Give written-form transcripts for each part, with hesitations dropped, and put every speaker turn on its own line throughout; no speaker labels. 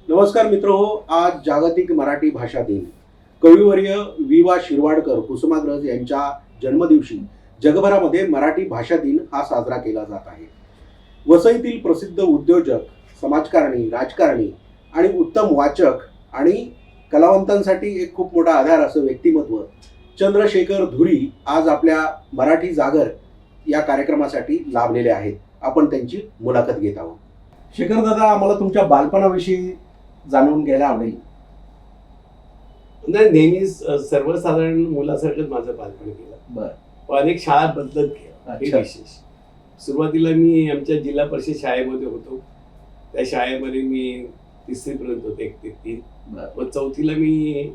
नमस्कार मित्रहो, आज जागतिक मराठी भाषा दिन. कविवर्य वि. वा. शिरवाडकर कुसुमाग्रज यांच्या जन्मदिवशी जगभरामध्ये मराठी भाषा दिन हा साजरा केला जात आहे. वसईतील प्रसिद्ध उद्योजक, समाजकारणी, राजकारणी आणि उत्तम वाचक आणि कलावंतांसाठी एक खूप मोठा आधार असं व्यक्तिमत्व चंद्रशेखर धुरी आज आपल्या मराठी जागर या कार्यक्रमासाठी लाभलेले आहेत. आपण त्यांची मुलाखत घेत आहोत. शेखर दादा, आम्हाला तुमच्या बालपणाविषयी जाणून घ्यायला आवडेल.
नाही, नेहमीच सर्वसाधारण मुलासारखंच माझं बालपण गेलं.
बर.
पण अनेक शाळा बदलत गेल्या, हे
अच्छा.
विशेष. सुरुवातीला मी आमच्या जिल्हा परिषद शाळेमध्ये होतो. त्या शाळेमध्ये मी 3री पर्यंत होते, 1 ते 3.
बर.
मग 4थीला मी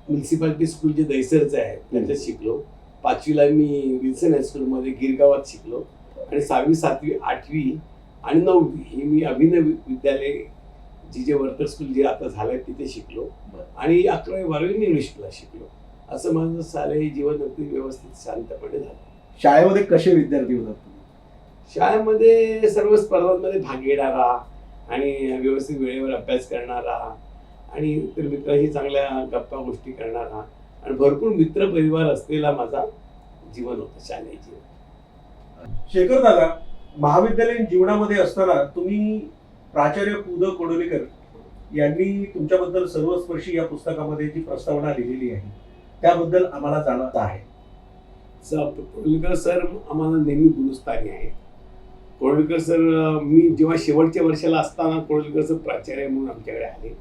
म्युन्सिपाल्टी स्कूल जे दैसरचं आहे त्याच्यात शिकलो. 5वीला मी विल्सन हायस्कूलमध्ये गिरगावात शिकलो. आणि 6वी, 7वी, 8वी आणि 9वी ही मी अभिनव विद्यालय जे वर्कर स्कूल जे आता झालंय तिथे शिकलो. आणि 11वी 12वी मी इंग्लिशला शिकलो. असं माझं सारे जीवन अगदी व्यवस्थित शांतपणे झालं.
शाळेमध्ये कसे विद्यार्थी होतात तुम्ही?
शाळेमध्ये सर्व स्पर्धांमध्ये भाग घेणारा आणि व्यवस्थित वेळेवर अभ्यास करणारा आणि इतर मित्रांशी चांगल्या गप्पा गोष्टी करणारा आणि भरपूर मित्र परिवार असलेला माझा जीवन होतं, शालेय जीवन.
शेखर दादा, महाविद्यालयीन जीवनामध्ये असताना तुम्ही प्राचार्य पु. द. कोडोलीकर यांनी तुमच्याबद्दल सर्वस्पर्शी या पुस्तकामध्ये जी प्रस्तावना लिहिलेली आहे त्याबद्दल आम्हाला जाणवत आहे.
कोडोलीकर सर आम्हाला नेहमी गुरुस्थानी आहेत. कोडोलीकर सर, मी जेव्हा शेवटच्या वर्षाला असताना कोडोलीकर सर प्राचार्य म्हणून आमच्याकडे आले.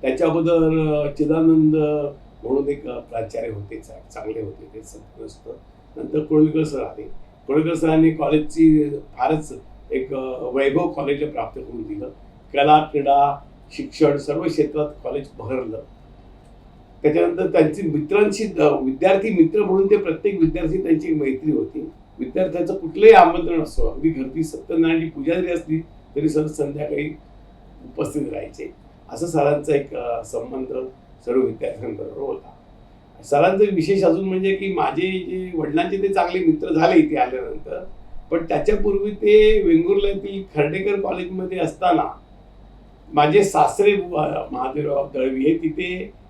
त्याच्या अगोदर चिदानंद म्हणून एक प्राचार्य होते, चांगले होते ते सत्कृष्ट. नंतर कोडोलीकर सर आले. कोडोलीकर सरांनी कॉलेजची फारच एक वैभव कॉलेजला प्राप्त करून दिलं. कला, क्रीडा, शिक्षण सर्व क्षेत्रात कॉलेज बहरलं. त्याच्यानंतर त्यांची मित्रांशी विद्यार्थी मित्र म्हणून ते प्रत्येक विद्यार्थी त्यांची मैत्री होती. विद्यार्थ्यांचं कुठलंही आमंत्रण असो, अगदी घरची सत्यनारायणची पूजा जरी असली तरी सर संध्याकाळी उपस्थित राहायचे. असं सरांचा एक संबंध सर्व विद्यार्थ्यांबरोबर होता. सरांचं विशेष अजून म्हणजे की माझे जे वडिलांचे ते चांगले मित्र झाले इथे आल्यानंतर, पण त्याच्यापूर्वी ते वेंगुर्ल्यातील खर्डेकर कॉलेजमध्ये असताना माझे सासरे महादेवराव दळवी हे तिथे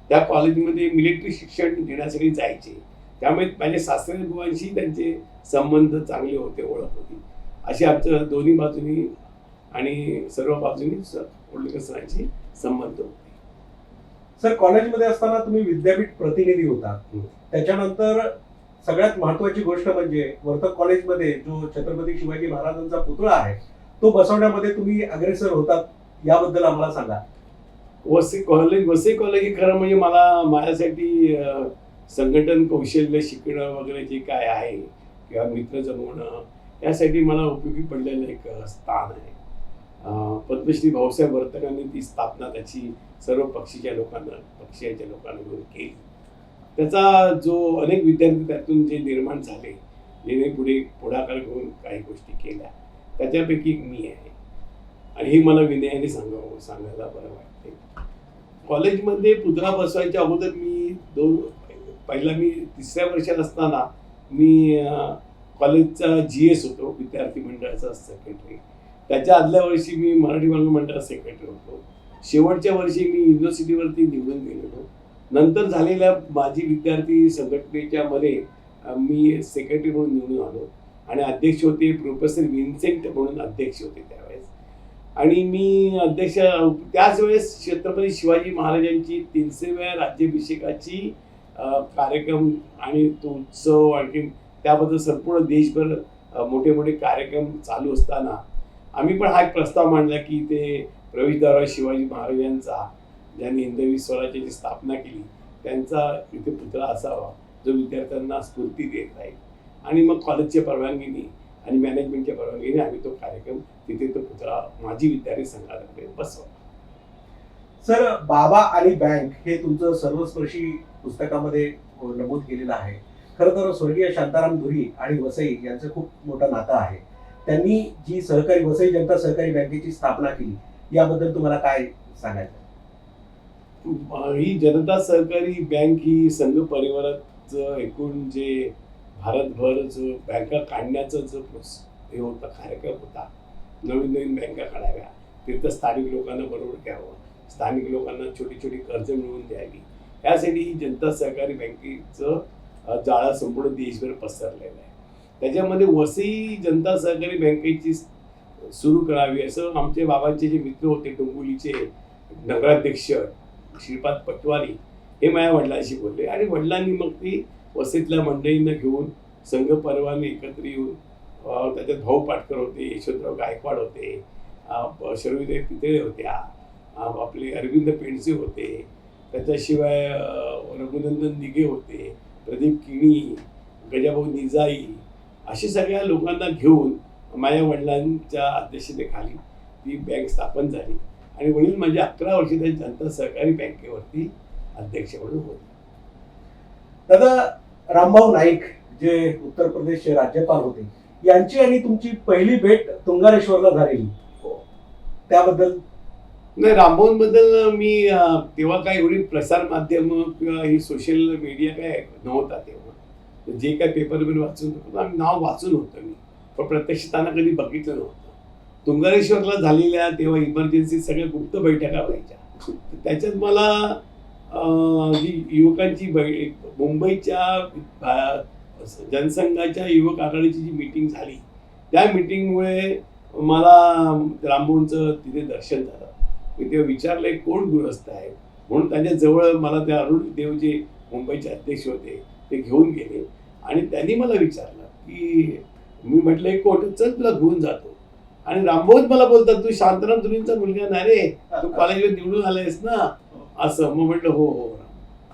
त्या कॉलेजमध्ये मिलिटरी शिक्षण घेण्यासाठी जायचे. त्यामुळे माझे सासरे बुवांशी त्यांचे संबंध चांगले होते, ओळख होती. असे आमचं दोन्ही बाजूनी आणि सर्व बाजूनी कोडोलीकर सरांशी संबंध होते.
सर, कॉलेजमध्ये असताना तुम्ही विद्यापीठ प्रतिनिधी होता. त्याच्यानंतर सगळ्यात महत्वाची गोष्ट म्हणजे वर्तक कॉलेजमध्ये जो छत्रपती शिवाजी महाराजांचा पुतळा आहे तो बसवण्यामध्ये तुम्ही अग्रेसर होतात. याबद्दल आम्हाला सांगा.
वसई कॉलेज हे खरं म्हणजे मला माझ्यासाठी संघटन कौशल्य शिकणं वगैरे जे काय आहे किंवा मित्र जमवणं यासाठी मला उपयोगी पडलेलं एक स्थान आहे. पद्मश्री भाऊसाहेब वर्तकांनी ती स्थापना त्याची सर्व पक्षाच्या लोकांना घेऊन केली. त्याचा जो अनेक विद्यार्थी त्यातून जे निर्माण झाले, ज्याने पुढाकार घेऊन काही गोष्टी केल्या, त्याच्यापैकी एक मी आहे. आणि हे मला विनयाने सांगायला बरं वाटते. कॉलेजमध्ये पुतळा बसवायच्या अगोदर पहिला मी 3ऱ्या वर्षात असताना मी कॉलेजचा GS होतो, विद्यार्थी मंडळाचा सेक्रेटरी. त्याच्या आदल्या वर्षी मी मराठी वर्ग मंडळाचा सेक्रेटरी होतो. शेवटच्या वर्षी मी युनिव्हर्सिटीवरती निवडून गेलेलो. नंतर झालेल्या माझी विद्यार्थी संघटनेच्या मध्ये मी सेक्रेटरी म्हणून निवडून आलो आणि अध्यक्ष होते प्रोफेसर विन्सेंट म्हणून अध्यक्ष होते त्यावेळेस. आणि मी अध्यक्ष त्याच वेळेस छत्रपती शिवाजी महाराजांची 300व्या राज्याभिषेकाची कार्यक्रम आणि तो उत्सव आणखी त्याबद्दल संपूर्ण देशभर मोठे मोठे कार्यक्रम चालू असताना आम्ही पण हा एक प्रस्ताव मांडला की ते प्रवेशद्वारावर शिवाजी महाराजांचा, ज्यांनी हिंदवी स्वराज्याची स्थापना केली, त्यांचा इथे पुतळा असावा जो विद्यार्थ्यांना स्फूर्ती देत राहील. आणि मग कॉलेजच्या परवानगीने आणि मॅनेजमेंटच्या परवानगीने आम्ही तो कार्यक्रम तिथे तो पुतळा माझी विद्यार्थी संघाकडे बसवला.
सर, बाबा आणि बँक हे तुमचं सर्वस्पर्शी पुस्तकामध्ये नमूद केलेलं आहे. खरं तर स्वर्गीय शांताराम धुरी आणि वसई यांचं खूप मोठं नातं आहे. त्यांनी जी वसई जनता सहकारी बँकेची स्थापना केली याबद्दल तुम्हाला काय सांगायचं?
ही जनता सहकारी बँक ही संघ परिवाराचं एकूण जे भारतभर जो बँका काढण्याचा जो हे होता कार्यक्रम होता, नवीन नवीन बँका काढाव्या, तिथं स्थानिक लोकांना बरोबर घ्यावं, स्थानिक लोकांना छोटी छोटी कर्ज मिळवून द्यावी, यासाठी ही जनता सहकारी बँकेचं जाळं संपूर्ण देशभर पसरलेलं आहे. त्याच्यामध्ये वसई जनता सहकारी बँकेची सुरू करावी असं आमचे बाबांचे जे मित्र होते डोंबिवलीचे नगराध्यक्ष श्रीपाद पटवारी हे माझ्या वडिलांशी बोलले आणि वडिलांनी मग ती वसईतल्या मंडळींना घेऊन संघ परिवाराने एकत्र येऊन त्याच्यात भाऊ पाटकर होते, यशवंतराव गायकवाड होते, शर्विदेव पितळे होत्या, आपले अरविंद पेंडसे होते, त्याच्याशिवाय रघुनंदन दिघे होते, प्रदीप किणी, गजाभाऊ निजाई, अशी सगळ्या लोकांना घेऊन माझ्या वडिलांच्या अध्यक्षतेखाली ती बँक स्थापन झाली आणि वडील माझे 11 वर्ष त्या जनता सहकारी बँकेवरती अध्यक्ष म्हणून होते.
दादा, रामभाऊ नाईक जे उत्तर प्रदेशचे राज्यपाल होते, यांची आणि तुमची पहिली भेट तुंगारेश्वरला झालेली, त्याबद्दल?
नाही, रामभाऊंबद्दल मी तेव्हा काय एवढी प्रसार माध्यम किंवा ही सोशल मीडिया काय नव्हता तेव्हा. जे काय पेपरमध्ये वाचून होतं आम्ही नाव वाचून होतं मी, पण प्रत्यक्ष त्यांना कधी बघितलं नव्हतं. तुंगारेश्वरला झालेल्या तेव्हा इमर्जन्सी सगळ्या गुप्त बैठका व्हायच्या. त्याच्यात मला जी युवकांची मुंबईच्या जनसंघाच्या युवक आघाडीची जी मीटिंग झाली, त्या मीटिंगमुळे मला रामभाऊंचं तिथे दर्शन झालं. मी तेव्हा विचारलं कोण गृहस्थ आहे म्हणून त्यांच्याजवळ मला ते अरुण देव जे मुंबईचे अध्यक्ष होते ते घेऊन गेले आणि त्यांनी मला विचारलं की मी म्हटलं कोण, चल तुला घेऊन जातो. आणि रामभाऊच मला बोलतात तू शांताराम तुरींचा मुलगा नाही रे, तू कॉलेजवर निवडून आलायस ना, असं. मग म्हटलं हो हो.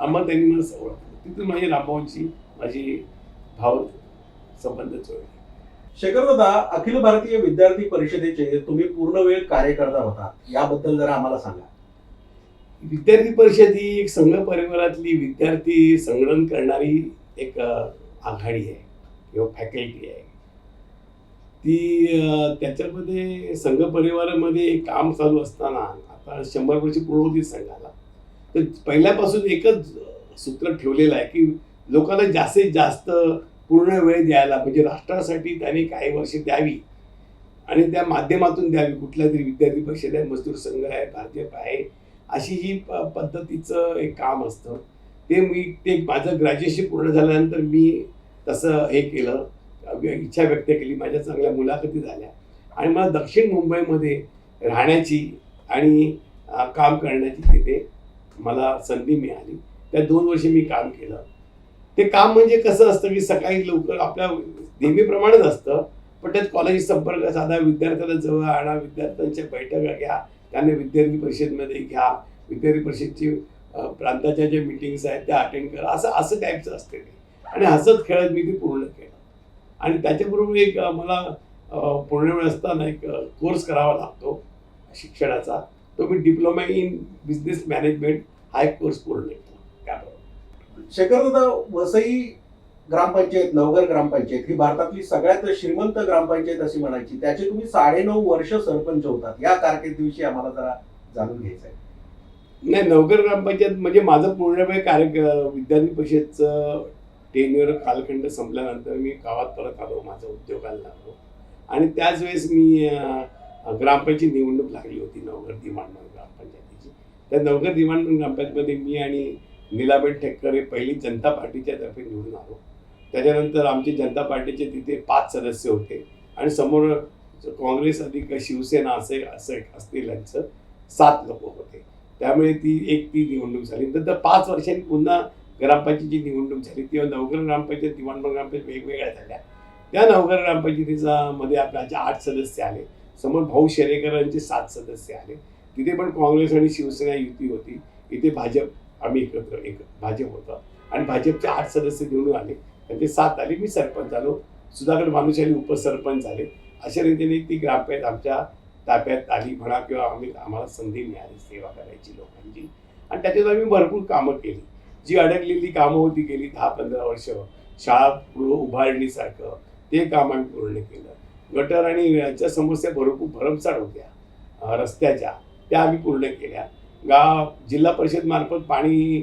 मग त्यांनी मला सवड तिथून माझी रामभाऊंची माझी भाव संबंध जोडले.
शेखरदादा, अखिल भारतीय विद्यार्थी परिषदेचे तुम्ही पूर्णवेळ कार्यकर्ता होता, याबद्दल जरा आम्हाला सांगा.
विद्यार्थी परिषद ही एक संघ परिवारातली विद्यार्थी संघटन करणारी एक आघाडी आहे किंवा फॅकल्टी आहे. ती त्याच्यामध्ये संघ परिवारामध्ये काम चालू असताना आता 100 वर्ष पूर्ण होती संघाला, तर पहिल्यापासून एकच सूत्र ठेवलेलं आहे की लोकांना जास्तीत जास्त पूर्ण वेळ द्यायला, म्हणजे राष्ट्रासाठी त्यांनी काही वर्ष द्यावी आणि त्या माध्यमातून द्यावी. कुठल्या तरी विद्यार्थी परिषद आहे, मजदूर संघ आहे, भाजप आहे, अशी ही पद्धतीचं एक काम असतं. ते माझं ग्रॅज्युएशन पूर्ण झाल्यानंतर मी तसं हे केलं, इच्छा व्यक्त केली, माझ्या चांगल्या मुलाखती झाल्या आणि मला दक्षिण मुंबईमध्ये राहण्याची आणि काम करण्याची तिथे मला संधी मिळाली. त्या 2 वर्ष मी काम केलं. ते काम म्हणजे कसं असतं की सकाळी लवकर आपल्या नेहमीप्रमाणेच असतं, पण त्यात कॉलेज संपर्क साधा, विद्यार्थ्यांना जवळ आणा, विद्यार्थ्यांच्या बैठका घ्या, त्यांना विद्यार्थी परिषदमध्ये घ्या, विद्यार्थी परिषदची प्रांताच्या ज्या मिटिंग्स आहेत त्या अटेंड करा, असं टाईपचं असते ते. आणि हसत खेळत मी ते पूर्ण केलं. आणि त्याच्याबरोबर एक मला पूर्ण वेळ असताना एक कोर्स करावा लागतो शिक्षणाचा, तो मी डिप्लोमा इन बिझनेस मॅनेजमेंट हा एक कोर्स पूर्ण केला त्याबरोबर.
शेखरदादा, वसई ग्रामपंचायत, नवघर ग्रामपंचायत ही भारतातली सगळ्यात श्रीमंत ग्रामपंचायत अशी म्हणायची. त्याचे तुम्ही 9.5 वर्ष सरपंच होतात. या कारकिर्दीविषयी आम्हाला जरा जाणून घ्यायचं आहे.
नाही, नवघर ग्रामपंचायत म्हणजे माझं पूर्ण वेळ विद्यार्थी परिषदचं टेन्युअर कालखंड संपल्यानंतर मी गावात परत आलो, माझं उद्योगाला लागलो आणि त्याच वेळेस मी ग्रामपंचायत निवडणूक लागली होती नवघर दिवाणमंडळ ग्रामपंचायतीची. त्या नवघर दिवाणमंडळ ग्रामपंचायतीमध्ये मी आणि नीलाबेन ठेक्कर हे पहिली जनता पार्टीच्या तर्फे निवडून आलो. त्याच्यानंतर आमची जनता पार्टीचे तिथे 5 सदस्य होते आणि समोर काँग्रेस अधिक शिवसेना असं असतील यांचं 7 लोक होते. त्यामुळे ती निवडणूक झाली. नंतर 5 वर्षांनी पुन्हा ग्रामपंचायतीची निवडणूक झाली, तेव्हा नवघर ग्रामपंचायत, दिवाणमंडळ ग्रामपंचायत वेगवेगळ्या झाल्या. त्या नवघर ग्रामपंचायतीचा मध्ये आपल्याचे 8 सदस्य आले, समोर भाऊ शेरेकरांचे 7 सदस्य आले. तिथे पण काँग्रेस आणि शिवसेना युती होती. इथे भाजप आम्ही एकत्र भाजप होतं आणि भाजपचे 8 सदस्य निवडून आले, त्यांचे 7 आले. मी सरपंच झालो, सुधाकर मानुशाली उपसरपंच झाले. अशा रीतीने ती ग्रामपंचायत आमच्या ताब्यात आली म्हणा किंवा आम्हाला संधी मिळाली सेवा करायची लोकांची. आणि त्याच्यात आम्ही भरपूर कामं केली. जी अडकलेली कामं होती गेली 10-15 वर्ष, शाळा उभारणीसारखं ते काम आम्ही पूर्ण केलं. गटर आणि याच्या समस्या भरपूर भरमसाठ होत्या रस्त्याच्या, त्या आम्ही पूर्ण केल्या. जिल्हा परिषद मार्फत पाणी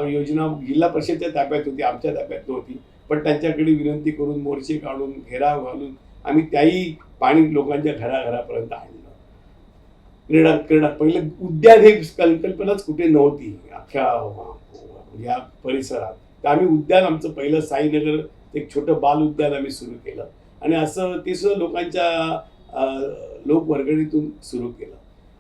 योजना जिल्हा परिषदच्या ताब्यात होती, आमच्या ताब्यात नव्हती, पण त्यांच्याकडे विनंती करून मोर्चे काढून घेराव घालून आम्ही त्याही पाणी लोकांच्या घराघरापर्यंत आणलं. क्रीडा पहिलं उद्यान हे कल्पनाच कुठे नव्हती अख्ख्या या परिसरात. तर आम्ही उद्यान आमचं पहिलं साईनगर एक छोटं बाल उद्यान आम्ही सुरू केलं आणि असं ते सुद्धा लोकांच्या लोकवर्गणीतून सुरू केलं.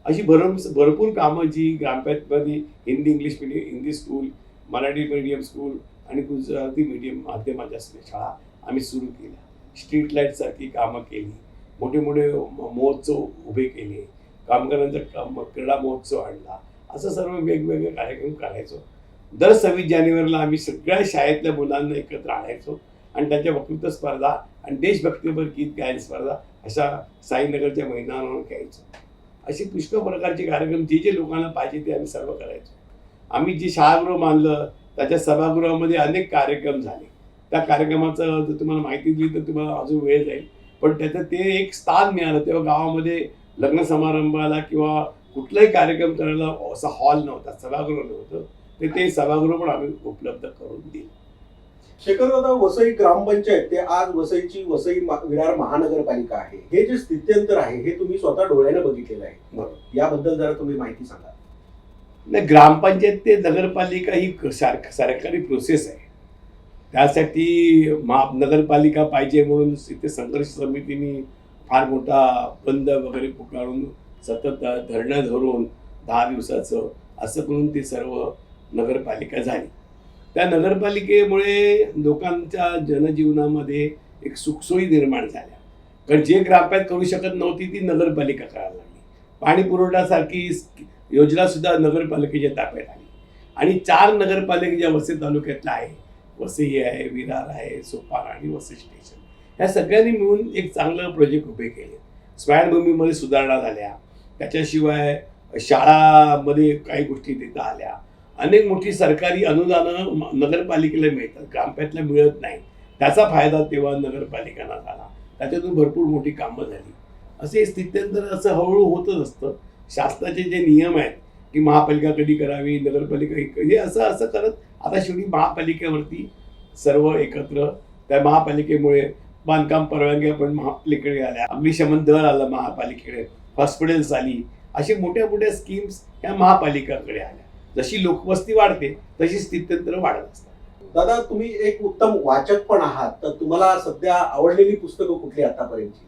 अशी भरपूर कामं जी ग्रामपंचायतमध्ये Hindi English medium Hindi school, Marathi medium school आणि गुजराती मीडियम माध्यमाच्या शाळा आम्ही सुरू केल्या. स्ट्रीट लाईटसारखी कामं केली, मोठे मोठे महोत्सव उभे केले, कामगारांचा क्रीडा महोत्सव आणला. असं सर्व वेगवेगळे कार्यक्रम करायचो. दर 26 जानेवारीला आम्ही सगळ्या शाळेतल्या मुलांना एकत्र आणायचो आणि त्यांच्या वक्तृत्व स्पर्धा आणि देशभक्तीपर गीत गायन स्पर्धा अशा साईनगरच्या मैदानावर घ्यायचो. असे पुष्कळ प्रकारचे कार्यक्रम जे लोकांना पाहिजे ते आम्ही सर्व करायचो. आम्ही जे शाळागृह बांधलं त्याच्या सभागृहामध्ये अनेक कार्यक्रम झाले. त्या कार्यक्रमाचं जर तुम्हाला माहिती दिली तर तुम्हाला अजून वेळ जाईल, पण त्याचं ते एक स्थान मिळालं. तेव्हा गावामध्ये लग्न समारंभाला किंवा कुठलाही कार्यक्रम करायला असा हॉल नव्हता, सभागृह नव्हतं. ते सभागृह पण आम्ही उपलब्ध करून दिलं.
शेखरदादा, वसई ग्रामपंचायत ते आज वसई विरार महानगरपालिका आहे. हे जे स्थित्यंतर आहे हे तुम्ही स्वतः डोळ्याने बघितलेलं आहे. याबद्दल जरा तुम्ही माहिती सांगा.
नाही, ग्रामपंचायत ते नगरपालिका ही सरकारी प्रोसेस आहे. त्यासाठी नगरपालिका पाहिजे म्हणून इथे संघर्ष समितीने फार मोठा बंद वगैरे पुकारून सतत धरणं धरून 10 दिवसाचं असं करून ती सर्व नगरपालिका झाली. त्या नगरपालिकेमुळे लोकांच्या जनजीवनामध्ये एक सुखसोयी निर्माण झाल्या. कारण जे ग्रामपंचायत करू शकत नव्हती ती नगरपालिका करायला लागली. पाणी पुरवठ्यासारखी योजना सुद्धा नगरपालिकेच्या ताब्यात आली आणि 4 नगरपालिका ज्या वसई तालुक्यातल्या आहे, वसई आहे, विरार आहे, सोपार आणि वसई स्टेशन, ह्या सगळ्यांनी मिळून एक चांगलं प्रोजेक्ट उभे केले. स्मशानभूमीमध्ये सुधारणा झाल्या, त्याच्याशिवाय शाळामध्ये काही गोष्टी देता आल्या. अनेक मोठी सरकारी अनुदानं नगरपालिकेला मिळतात, ग्रामपंचायतला मिळत नाही. त्याचा फायदा तेव्हा नगरपालिकांना झाला. त्याच्यातून भरपूर मोठी कामं झाली. असे स्थित्यंतर असं हळूहळू होतच असतं. शासनाचे जे नियम आहेत की महापालिका कधी करावी, नगरपालिका हे असं असं करत आता शेवटी महापालिकेवरती सर्व एकत्र. त्या महापालिकेमुळे बांधकाम परवानग्या पण महापालिकेकडे आल्या, अग्निशमन दल आलं महापालिकेकडे, हॉस्पिटल्स आली. अशी मोठ्या मोठ्या स्कीम्स ह्या महापालिकाकडे आल्या. जशी लोकवस्ती वाढते तशी स्थित्यंतर वाढत असतात.
दादा, तुम्ही एक उत्तम वाचक पण आहात, तर तुम्हाला सध्या आवडलेली पुस्तकं कुठली आतापर्यंतची?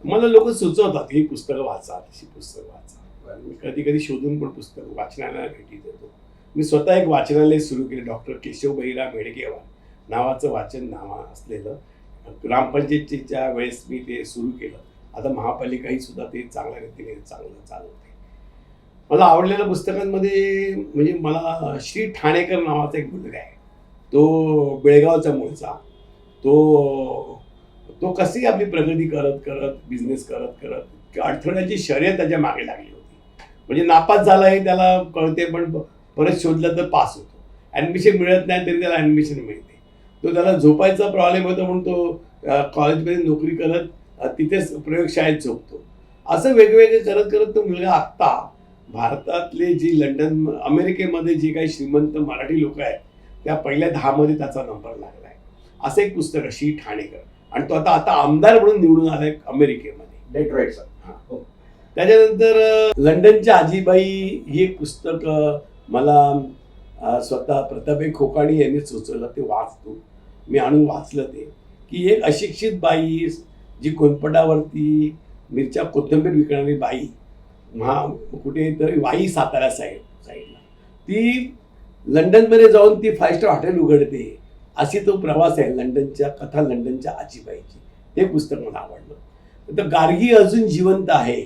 मला लोक सुचवतात ही पुस्तकं वाचा, तशी पुस्तकं वाचा. मी कधी कधी शोधून पण पुस्तकं वाचनालयाला भेटी देतो. मी स्वतः एक वाचनालय सुरू केले, डॉक्टर केशव बहिराम हेडगेवार नावाचं वाचन नाव असलेलं. ग्रामपंचायतीच्या वेळेस मी ते सुरू केलं. आता महापालिकाही सुद्धा ते चांगल्या रीतीने चांगलं चालवते. मला आवडलेल्या पुस्तकांमध्ये म्हणजे मला श्री ठाणेकर नावाचा एक मुलगा आहे, तो बेळगावचा मूळचा. तो कशी आपली प्रगती करत करत बिझनेस करत करत अडथळ्याची शर्यत त्याच्या मागे लागली होती. म्हणजे नापास झाला हे त्याला कळते, पण परत शोधलं तर पास होतो. ॲडमिशन मिळत नाही तरी त्याला ॲडमिशन मिळते. तो त्याला झोपायचा प्रॉब्लेम होता म्हणून तो कॉलेजमध्ये नोकरी करत तिथेच प्रयोगशाळेत झोपतो. असं वेगवेगळे करत करत तो मुलगा आत्ता भारतातले जी लंडन अमेरिकेमध्ये जी काही श्रीमंत मराठी लोक आहेत त्या पहिल्या 10 मध्ये त्याचा नंबर लागला आहे. असं एक पुस्तक आहे श्री ठाणेकर, आणि तो आता आमदार म्हणून निवडून आलाय अमेरिकेमध्ये, डेट्रॉइट. त्याच्यानंतर लंडनच्या आजीबाई ही एक पुस्तक मला स्वतः प्रतापभाई खोकाणी यांनी सुचवलं. ते वाचतो मी, आणून वाचलं ते, की एक अशिक्षित बाई जी कोनपटावरती मिरच्या कोथिंबीर विकणारी बाई, कुठेतरी वाई सातारा साईडला, ती लंडनमध्ये जाऊन ती 5 स्टार हॉटेल उघडते. अशी तो प्रवास आहे लंडनच्या कथा, लंडनच्या आजीबाईची. ते पुस्तक मला आवडलं. तर गार्गी अजून जिवंत आहे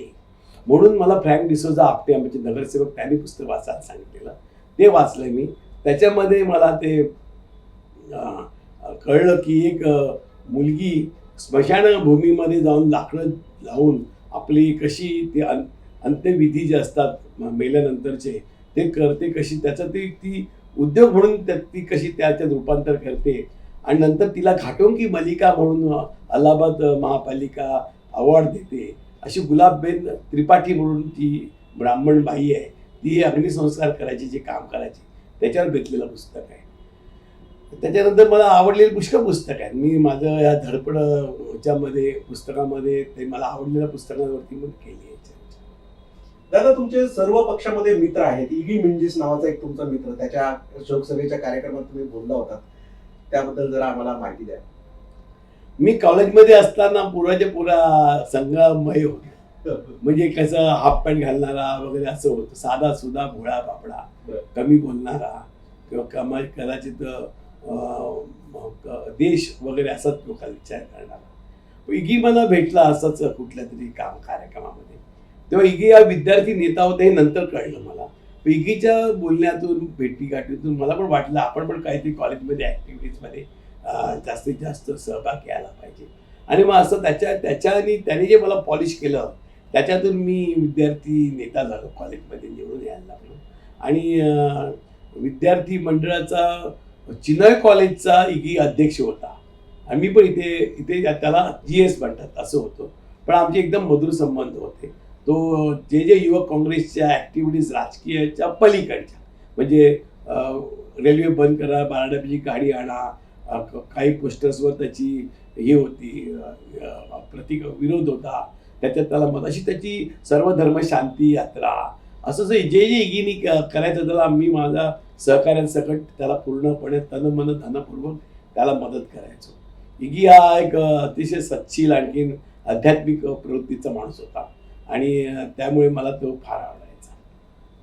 म्हणून मला फ्रँक डिसोजा आपटे आमचे नगरसेवक त्यांनी पुस्तक वाचायला सांगितलेलं, ते वाचलंय मी. त्याच्यामध्ये मला ते कळलं की एक मुलगी स्मशानभूमीमध्ये जाऊन लाकडं लावून आपली कशी ती अंत्यविधी जे असतात मेल्यानंतरचे ते करते, कशी त्याचं ती उद्योग म्हणून ती कशी त्याच्यात रूपांतर करते. आणि नंतर तिला घाटोंकी मलिका म्हणून अलाहाबाद महापालिका अवॉर्ड देते. अशी गुलाबबेन त्रिपाठी म्हणून ती ब्राह्मण बाई आहे, ती अग्निसंस्कार करायची, जे काम करायची, त्याच्यावर बेतलेलं पुस्तक आहे. त्याच्यानंतर मला आवडलेली पुष्कळ पुस्तक आहेत. मी माझं या धडपड ह्याच्यामध्ये पुस्तकामध्ये ते मला आवडलेल्या पुस्तकांवरती पण केली आहे.
दादा, तुमचे सर्व पक्षामध्ये मित्र आहेत. इगी मिंजीस नावाचा एक तुमचा मित्र, त्याच्या शोकसभेच्या कार्यक्रमात तुम्ही बोलला होता, त्याबद्दल जरा आम्हाला माहिती द्या.
मी कॉलेजमध्ये असताना पुराच्या पुरा संघमय होतो. म्हणजे कसं हाफ पॅन्ट घालणारा वगैरे असं होतं, साधा सुधा भोळा बापडा,
बरं.
कमी बोलणारा किंवा कदाचित देश वगैरे असाच लोकांना विचार करणारा. इगी मला भेटला असाच कुठल्या तरी कार्यक्रमामध्ये. तेव्हा इगी हा विद्यार्थी नेता होता हे नंतर कळलं मला. इगीच्या बोलण्यातून भेटीगाठीतून मला पण वाटलं आपण पण काहीतरी कॉलेजमध्ये ॲक्टिव्हिटीजमध्ये जास्तीत जास्त सहभाग घ्यायला पाहिजे. आणि मग असं त्याच्याने त्याने जे मला पॉलिश केलं त्याच्यातून मी विद्यार्थी नेता झालो, कॉलेजमध्ये निवडून यायला लागलो. आणि विद्यार्थी मंडळाचा चिनॉय कॉलेजचा इगी अध्यक्ष होता आणि मी पण इथे त्याला GS म्हणतात असं होतं. पण आमचे एकदम मधुर संबंध होते. तो जे युवक काँग्रेसच्या ॲक्टिव्हिटीज राजकीयच्या पलीकडच्या, म्हणजे रेल्वे बंद करा, बाराडापीची गाडी आणा, काही पोस्टर्सवर त्याची हे होती, प्रतीक विरोध होता, त्याच्यात त्याला मत अशी त्याची सर्वधर्म शांती यात्रा असं जे इगीनी करायचं त्याला मी माझ्या सहकाऱ्यांसकट त्याला पूर्णपणे तनमन धनपूर्वक त्याला मदत करायचो. इगी हा एक अतिशय सच्शील आणखीन आध्यात्मिक प्रवृत्तीचा माणूस होता आणि त्यामुळे मला तो फार आवडायचा.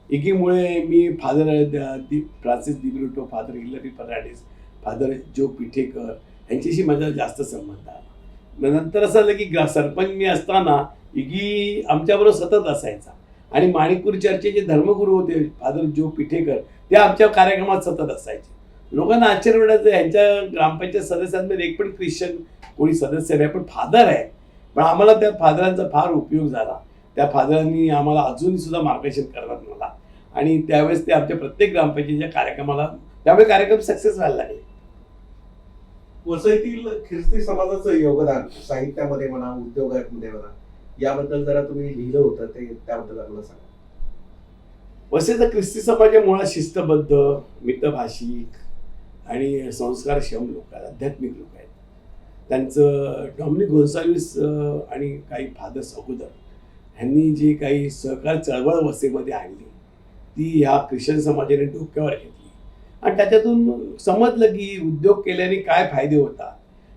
इगीमुळे मी father Francis Dibrito, father Hilary Fernandes, father Joe Pithekar यांच्याशी माझा जास्त संबंध आला. नंतर असं झालं की सरपंच मी असताना इगी आमच्याबरोबर सतत असायचा आणि माणिकपूर चर्चेचे धर्मगुरू होते फादर जो पिठेकर, ते आमच्या कार्यक्रमात सतत असायचे. लोकांना आश्चर्य वाटायचं, यांच्या ग्रामपंचायत सदस्यांमध्ये एक पण ख्रिश्चन कोणी सदस्य नाही, पण फादर आहे. पण आम्हाला त्या फादरांचा फार उपयोग झाला. त्या फादरांनी आम्हाला अजूनही सुद्धा मार्गदर्शन करतात मला. आणि त्यावेळेस ते आमच्या प्रत्येक ग्रामपंचायतीच्या कार्यक्रमाला, त्यामुळे कार्यक्रम सक्सेस व्हायला लागले.
वसईतील ख्रिस्ती समाजाचं योगदान साहित्यामध्ये म्हणा, उद्योगामध्ये म्हणा, याबद्दल जरा तुम्ही लिहिलं होतं, ते त्याबद्दल आपल्याला सांगा.
वसईचा ख्रिस्ती समाज मुळात शिस्तबद्ध, मितभाषिक आणि संस्कारक्षम लोक आहेत, आध्यात्मिक लोक आहेत. त्यांचं डॉमिनिक गोन्साल्विस आणि काही फादर्स अगोदर ह्यांनी जी काही सहकार चळवळ वसईमध्ये आणली ती ह्या ख्रिश्चन समाजाने डोक्यावर घेतली आणि त्याच्यातून समजलं की उद्योग केल्याने काय फायदे होतात.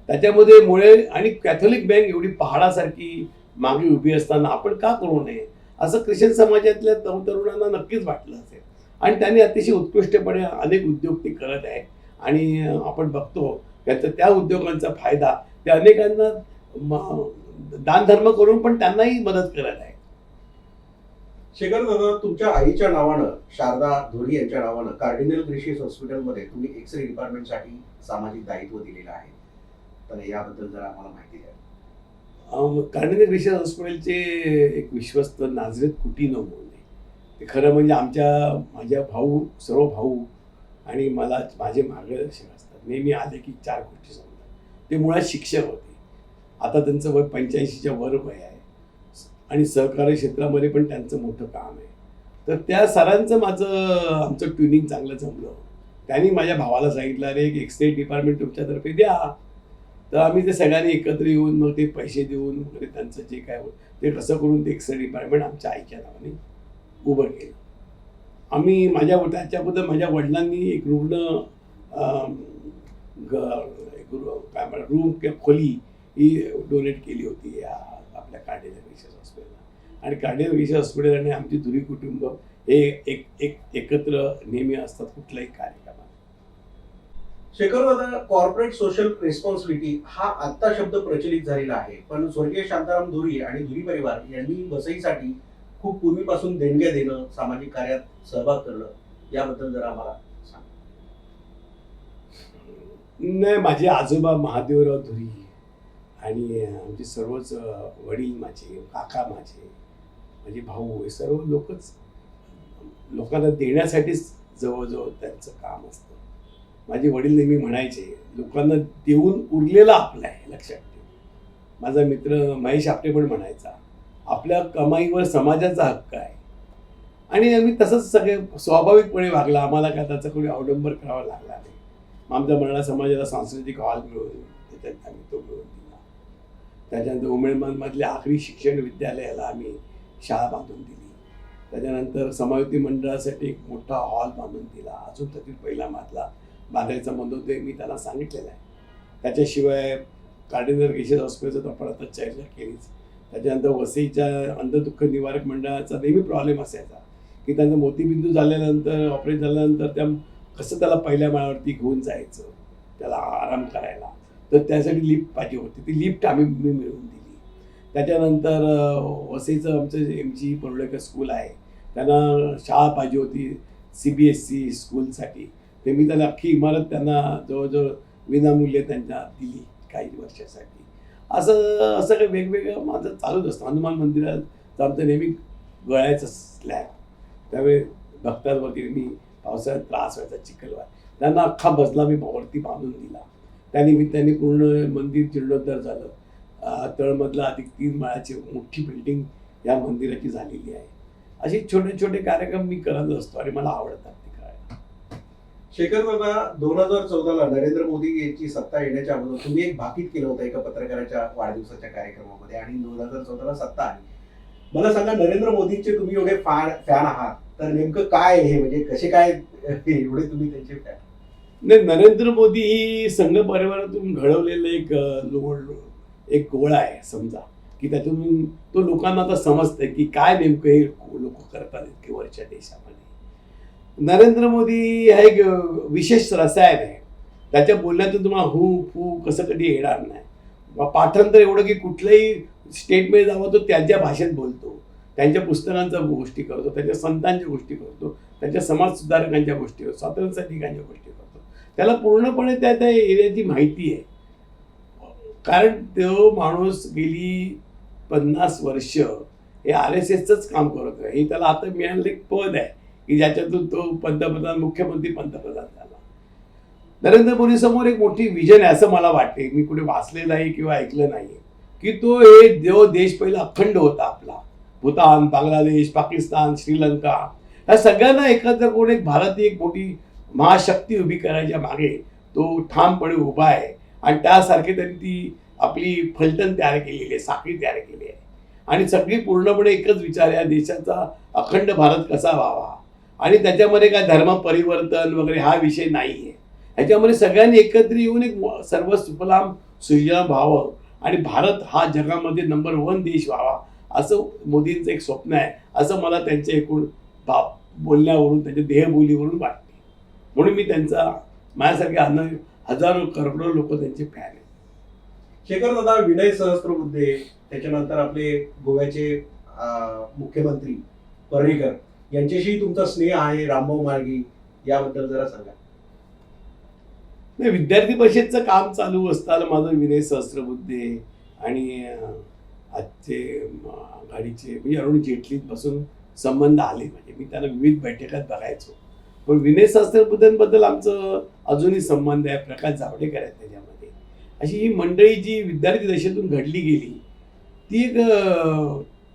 त्याच्यामध्ये मुळे आणि कॅथोलिक बँक एवढी पहाडासारखी मागे उभी असताना आपण का करू नये असं ख्रिश्चन समाजातल्या तरुणांना नक्कीच वाटलं असेल. आणि त्यांनी अतिशय उत्कृष्टपणे अनेक उद्योग ते करत आहे आणि आपण बघतो त्याचा त्या उद्योगांचा फायदा ते अनेकांना दानधर्म करून पण त्यांनाही मदत करत आहे.
शेखर दादा, तुमच्या आईच्या नावानं, शारदा धोरी यांच्या नावानं कार्डिनल ग्रेशियस हॉस्पिटलमध्ये तुम्ही एक्सरे डिपार्टमेंटसाठी सामाजिक दायित्व दिलेलं आहे, तर याबद्दल जरा आम्हाला माहिती द्या.
कार्डिनल ग्रेशियस हॉस्पिटलचे एक विश्वस्त नाझरेत कुटीनो म्हणून, ते खरं म्हणजे माझ्या सर्व भाऊ आणि मला माझे मार्गदर्शक असतात. नेहमी आले की 4 गोष्टी सांगतात. ते मुळात शिक्षक होते. आता त्यांचं वय 85च्या वर वय आहे आणि सहकारी क्षेत्रामध्ये पण त्यांचं मोठं काम आहे. तर त्या सरांचं आमचं ट्युनिंग चांगलं जमलं. त्यांनी माझ्या भावाला सांगितलं, अरे एक एक्सरे डिपार्टमेंट तुमच्यातर्फे द्या. तर आम्ही ते सगळ्यांनी एकत्र येऊन मग ते पैसे देऊन वगैरे त्यांचं जे काय होतं ते कसं करून ते एक्सरे डिपार्टमेंट आमच्या आईच्या नावाने उभं केलं. आम्ही त्याच्या अगोदर माझ्या वडिलांनी एक रुग्ण काय म्हणतात रूम किंवा खोली ही डोनेट केली होती या आपल्या कार्डिनल ग्रेशियस हॉस्पिटलला. आणि कार्डिनल ग्रेशियस हॉस्पिटल आणि आमची धुरी कुटुंब हे एकत्र नेहमी असतात कुठल्याही कार्यक्रमात.
शेखर दादा, कॉर्पोरेट सोशल रिस्पॉन्सिबिलिटी हा आत्ता शब्द प्रचलित झालेला आहे, पण स्वर्गीय शांताराम धुरी आणि धुरी परिवार यांनी वसईसाठी खूप पूर्वीपासून देणग्या देणं, सामाजिक कार्यात सहभाग करणं, याबद्दल जरा आम्हाला सांगा.
नाही, माझे आजोबा महादेवराव धुरी आणि आमचे सर्वच वडील, माझे काका, माझे भाऊ, हे सर्व लोकांना देण्यासाठीच जवळजवळ त्यांचं काम असतं. माझे वडील नेहमी म्हणायचे, लोकांना देऊन उरलेलं आपलं आहे, लक्षात ठेव. माझा मित्र महेश आपटे पण म्हणायचा, आपल्या कमाईवर समाजाचा हक्क आहे. आणि आम्ही तसंच सगळे स्वाभाविकपणे वागला. आम्हाला काय त्याचा कोणी अवडंबर करावा लागला नाही. आमच्या मराठा समाजाला सांस्कृतिक हॉल मिळवून त्याच्यात आम्ही तो मिळवून दिला. त्याच्यानंतर उमेदमधल्या आखरी शिक्षण विद्यालयाला आम्ही शाळा बांधून दिली. त्याच्यानंतर समायुक्ती मंडळासाठी एक मोठा हॉल बांधून दिला. अजून त्यातील पहिला मजला बांधायचा मनोदय मी त्यांना सांगितलेला आहे. त्याच्याशिवाय कार्डिनल केशव हॉस्पिटलचं आपण आता चर्चा केलीच. त्याच्यानंतर वसईच्या अंधदुःख निवारक मंडळाचा नेहमी प्रॉब्लेम असायचा की त्यांचा मोतीबिंदू झाल्यानंतर ऑपरेट झाल्यानंतर कसं त्याला पहिल्या माळ्यावरती घेऊन जायचं, त्याला आराम करायला. तर त्यासाठी लिफ्ट पाहिजे होती. ती लिफ्ट मी मिळवून दिली. त्याच्यानंतर वसईचं आमचं MG परुळेकर स्कूल आहे, त्यांना शाळा पाहिजे होती CBSE स्कूलसाठी. ते मी त्याला अख्खी इमारत त्यांना जवळजवळ विनामूल्य त्यांना दिली काही वर्षासाठी. असं काही वेगवेगळं माझं चालूच असतं. हनुमान मंदिरात आमचं नेहमी गळायचं स्लॅब, त्यावेळी भक्तांवरती मी पावसाळ्यात त्रास व्हायचा चिखलवार, त्यांना अख्खा मजला मी वरती बांधून दिला. त्यानिमित्ताने पूर्ण मंदिर जीर्णोद्धार झालं. तळमधला अधिक 3 माळ्याची मोठी बिल्डिंग या मंदिराची झालेली आहे. असे छोटे छोटे कार्यक्रम मी करत असतो आणि मला आवडतात ते करायला.
शेखर दादा, 2014ला नरेंद्र मोदी यांची सत्ता येण्याच्या अगोदर तुम्ही एक भाकीत केलं होतं एका पत्रकाराच्या वाढदिवसाच्या कार्यक्रमामध्ये, आणि 2014ला सत्ता आली. मला सांगा, नरेंद्र मोदींचे तुम्ही एवढे फॅन आहात, तर नेमकं काय हे, म्हणजे कसे काय एवढे तुम्ही त्यांचे फॅन?
नाही, नरेंद्र मोदी ही संघ परिवारातून घडवलेलं एक गोळा आहे समजा, की त्यातून तो लोकांना आता समजतंय की काय नेमकं हे लोक करतात इतके वरच्या देशामध्ये. नरेंद्र मोदी हा एक विशेष रसायन आहे. त्याच्या बोलण्यातून तुम्हाला हू कसं कधी येणार नाही. पाठांतर एवढं की कुठल्याही स्टेटमध्ये जावं तो त्यांच्या भाषेत बोलतो, त्यांच्या पुस्तकांच्या गोष्टी करतो, त्यांच्या संतांच्या गोष्टी करतो, त्यांच्या समाज सुधारकांच्या गोष्टी करतो, स्वातंत्र्य सैनिकांच्या गोष्टी करतो. त्याला पूर्णपणे त्या एरियाची माहिती आहे. कारण तो माणूस गेली 50 वर्ष हे RSSचंच काम करत आहे. हे त्याला आता मिळालेलं एक पद आहे की ज्याच्यातून तो मुख्यमंत्री पंतप्रधान झाला. नरेंद्र मोदी समोर एक मोठी विजन आहे असं मला वाटते. मी कुठे वाचलेलं आहे किंवा ऐकलं नाही की तो जो देश पहिला अखंड होता आपला, भूतान, बांगलादेश, पाकिस्तान, श्रीलंका, ह्या सगळ्यांना एकत्र करून एक भारतीय एक मोठी महाशक्ती उभी करायच्या मागे तो ठामपणे उभा आहे. आणि त्यासारखे त्यांनी ती आपली फलटण तयार केलेली आहे, साखळी तयार केली आहे. आणि सगळी पूर्णपणे एकच विचार आहे, देशाचा अखंड भारत कसा व्हावा. आणि त्याच्यामध्ये काय धर्म परिवर्तन वगैरे हा विषय नाही आहे. ह्याच्यामध्ये सगळ्यांनी एकत्र येऊन एक सर्व सुफलाम सुजलाम व्हावं आणि भारत हा जगामध्ये नंबर 1 देश व्हावा असं मोदींचं एक स्वप्न आहे, असं मला त्यांच्या एकूण बोलण्यावरून, त्यांच्या देहबोलीवरून वाटते. म्हणून मी त्यांचा, माझ्यासारखे हजारो करोडो लोक त्यांचे फॅन आहेत.
शेखर दादा, विनय सहस्त्रबुद्धे, त्याच्यानंतर आपले गोव्याचे मुख्यमंत्री पर्रीकर यांच्याशी तुमचा स्नेह आहे, रामभाऊ म्हाळगी, याबद्दल जरा सांगा.
नाही, विद्यार्थी परिषदचं काम चालू असताना माझं विनय सहस्त्रबुद्धे आणि आजचे आघाडीचे म्हणजे अरुण जेटलीपासून संबंध आले. म्हणजे मी त्यांना विविध बैठकात बघायचो. पण विनय सहस्त्रबुद्धेंबद्दल आमचं अजूनही संबंध आहे. प्रकाश जावडेकर आहेत त्याच्यामध्ये. अशी ही मंडळी जी विद्यार्थी दशेतून घडली गेली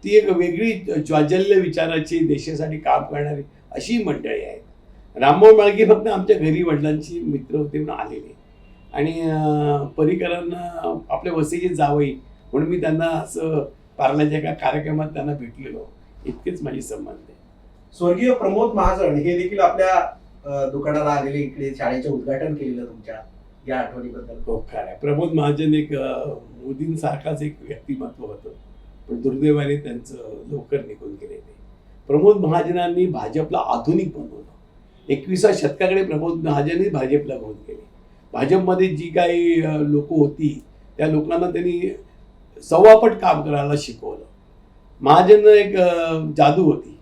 ती एक वेगळी ज्वाज्वल्य विचाराची, देशासाठी काम करणारी अशी मंडळी आहेत. रामभाऊ म्हाळगी फक्त आमच्या घरी वडिलांची मित्र होते म्हणून आलेले, आणि पर्रीकरांना आपल्या वसईचे जावई म्हणून मी त्यांना असं पार्ल्याच्या एका कार्यक्रमात त्यांना भेटलेलो. इतकेच माझे संबंध आहे.
स्वर्गीय प्रमोद महाजन हे देखील आपल्या दुकानाला आलेले, इकडे शाळेचं उद्घाटन केलेलं तुमच्या, या आठवणीबद्दल.
हो, खरं. प्रमोद महाजन एक मोदींसारखाच एक व्यक्तिमत्व होतं, पण दुर्दैवाने त्यांचं लवकर निघून गेले ते. प्रमोद महाजनांनी भाजपला आधुनिक बनवलं. 21व्या शतकाकडे प्रमोद महाजनही भाजपला घेऊन गेले. भाजपमध्ये जी काही लोक होती त्या लोकांना त्यांनी सव्वापट काम करायला शिकवलं. महाजन एक जादू होती.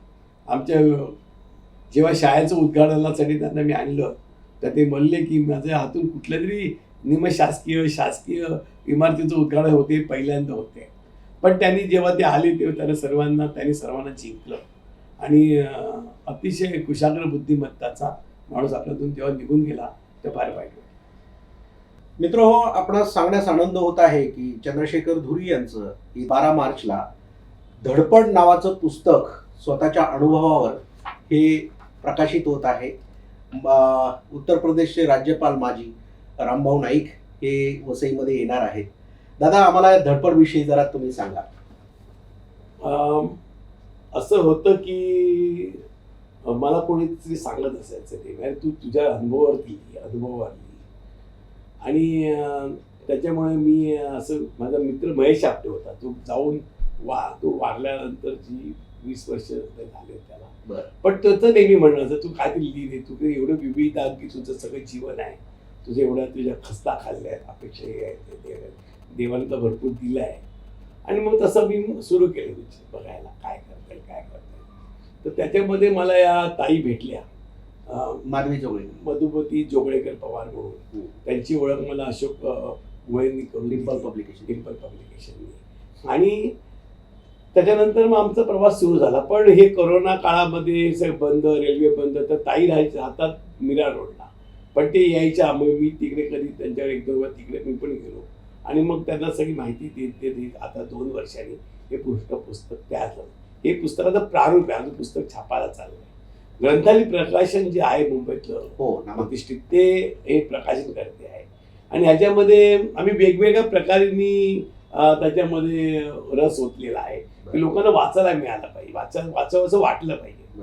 आमच्या जेव्हा शाळेचं उद्घाटनासाठी त्यांना मी आणलं तर ते म्हणले की माझ्या हातून कुठल्या तरी शासकीय इमारतीचं उद्घाटन होते, पहिल्यांदा होते. पण त्यांनी जेव्हा ते आले तेव्हा त्यांनी सर्वांना जिंकलं आणि अतिशय कुशाग्र बुद्धिमत्ताचा माणूस आपल्यातून तेव्हा निघून गेला. ते फार वाईट.
मित्र, आपणास सांगण्यास आनंद होत आहे की चंद्रशेखर धुरी यांचं 12 मार्चला धडपड नावाचं पुस्तक स्वतःच्या अनुभवावर हे प्रकाशित होत आहे. उत्तर प्रदेशचे राज्यपाल माजी रामभाऊ नाईक हे वसईमध्ये येणार आहेत. दादा, आम्हाला धडपड विषयी जरा तुम्ही सांगा.
असं होतं की मला कोणीतरी सांगत असायचं ते अरे तू तुझ्या अनुभवावरली आणि त्याच्यामुळे मी असं माझा मित्र महेश आपटे होता तो जाऊन तो वारल्यानंतरची 20 वर्ष झाले त्याला
बरं.
पण त्याचं नेहमी म्हणणं असं तू काहीतरी लिहिणे तू एवढं विविध की तुझं सगळं जीवन आहे तुझं एवढ्या तुझ्या खस्ता खाल्ल्या आहेत अपेक्षाही आहेत देवाने तर भरपूर दिलं आहे आणि मग तसं मी सुरू केलं बघायला काय करता तर त्याच्यामध्ये मला या ताई भेटल्या
माधवी जोगळे
मधुपती जोगळेकर पवार म्हणून त्यांची ओळख मला अशोक गोयननी करून
डिंपल
पब्लिकेशननी आणि त्याच्यानंतर मग आमचा प्रवास सुरू झाला पण हे कोरोना काळामध्ये सगळं बंद रेल्वे बंद तर ताई राहातात मीरा रोडला पण ते यायच्या मग मी तिकडे कधी त्यांच्याकडे एक दोन वेळा तिकडे मी पण गेलो आणि मग त्यांना सगळी माहिती देत आता 2 वर्षांनी हे पुस्तक तयार झालं हे पुस्तकाचं प्रारूप आहे अजून पुस्तक छापायला चाललंय ग्रंथालय प्रकाशन जे आहे मुंबईतलं प्रतिष्ठित ते हे प्रकाशन करते आहे आणि ह्याच्यामध्ये आम्ही वेगवेगळ्या प्रकारांनी त्याच्यामध्ये रस ओतलेला आहे की लोकांना वाचायला मिळालं पाहिजे वाचावं असं वाटलं पाहिजे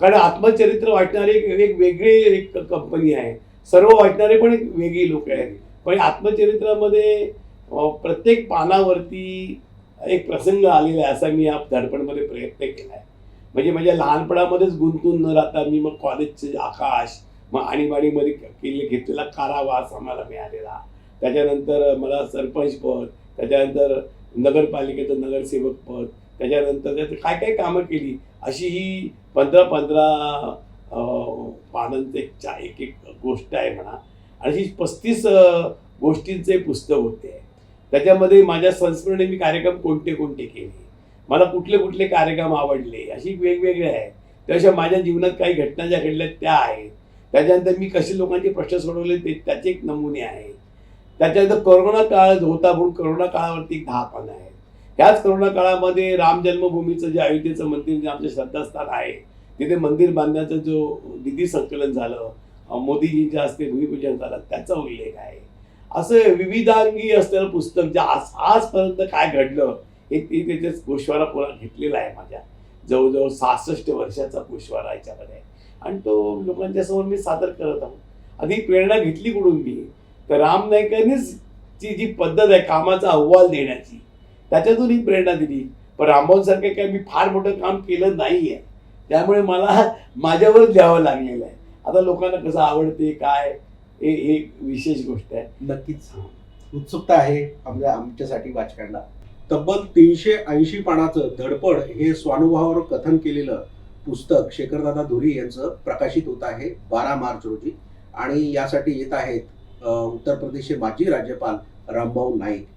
कारण आत्मचरित्र वाटणारे एक वेगळी एक कंपनी आहे सर्व वाटणारे पण एक वेगळी लोक आहेत पण आत्मचरित्रामध्ये प्रत्येक पानावरती एक प्रसंग आलेला आहे असा मी या धडपणमध्ये प्रयत्न केला आहे म्हणजे माझ्या लहानपणामध्येच गुंतून न राहता मी मग कॉलेजचे आकाश मग आणीबाणीमध्ये घेतलेला कारावास आम्हाला मिळालेला त्याच्यानंतर मला सरपंच पद त्याच्यानंतर नगरपालिकेचं नगरसेवक पद त्याच्यानंतर त्यात काय काय कामं केली अशी ही 15 पानांचं एक गोष्ट आहे म्हणा आणि ही 35 गोष्टींचे पुस्तक होते त्याच्यामध्ये माझ्या संस्मरणे मी कार्यक्रम कोणते केले मला कुठले कार्यक्रम आवडले अशी वेगवेगळे आहेत त्याशिवाय माझ्या जीवनात काही घटना ज्या घडल्या त्या आहेत त्याच्यानंतर मी कसे लोकांचे प्रश्न सोडवले त्याचे एक नमुने आहेत त्याच्यानंतर कोरोना काळ होता म्हणून कोरोना काळावरती 10 पानं आहेत ह्याच कोरोना काळामध्ये राम जन्मभूमीचं जे अयोध्येचं मंदिर जे आमचं श्रद्धास्थान आहे तिथे मंदिर बांधण्याचं जो निधी संकलन झालं मोदीजींच्या हस्ते भूमिपूजन झालं त्याचा उल्लेख आहे असं विविधांगी असलेलं पुस्तक जे आजपर्यंत काय घडलं हे त्याच्याच गोषवारा पुरा घेतलेला आहे माझ्या जवळजवळ 66 वर्षाचा गोषवारा याच्यामध्ये आणि तो लोकांच्या समोर मी सादर करत आहोत आधी प्रेरणा घेतली कुठून मी तर राम नाईकांनीच जी पद्धत आहे कामाचा अहवाल देण्याची त्याच्यातून ही प्रेरणा दिली पण रामभाऊसारखं काय मी फार मोठं काम केलं नाही आहे त्यामुळे मला माझ्यावरच द्यावं लागलेलं आहे आता लोकांना कसं आवडते काय हे एक विशेष गोष्ट आहे
नक्कीच उत्सुकता आहे आमच्यासाठी वाचकांना तब्बल 380 पानाचं धडपड हे स्वानुभवावर कथन केलेलं पुस्तक शेखरदादा धुरी यांचं प्रकाशित होत आहे 12 मार्च रोजी आणि यासाठी येत आहेत उत्तर प्रदेशचे माजी राज्यपाल रामभाऊ नाईक.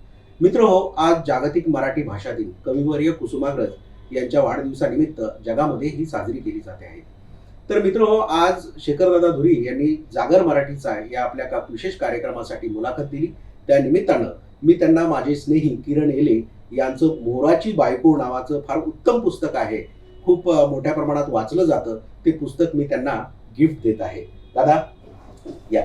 मित्रहो, आज जागतिक मराठी भाषा दिन कविवर्य कुसुमाग्रज यांच्या वाढदिवसानिमित्त जगामध्ये ही साजरी केली जाते आहे. तर मित्रहो, आज शेखरदादा धुरी यांनी जागर मराठीचा या आपल्या का विशेष कार्यक्रमासाठी मुलाखत दिली. त्या निमित्तानं मी त्यांना माझे स्नेही किरण येले यांचं मोराची बायको नावाचं फार उत्तम पुस्तक आहे, खूप मोठ्या प्रमाणात वाचलं जातं, ते पुस्तक मी त्यांना गिफ्ट देत आहे. दादा या.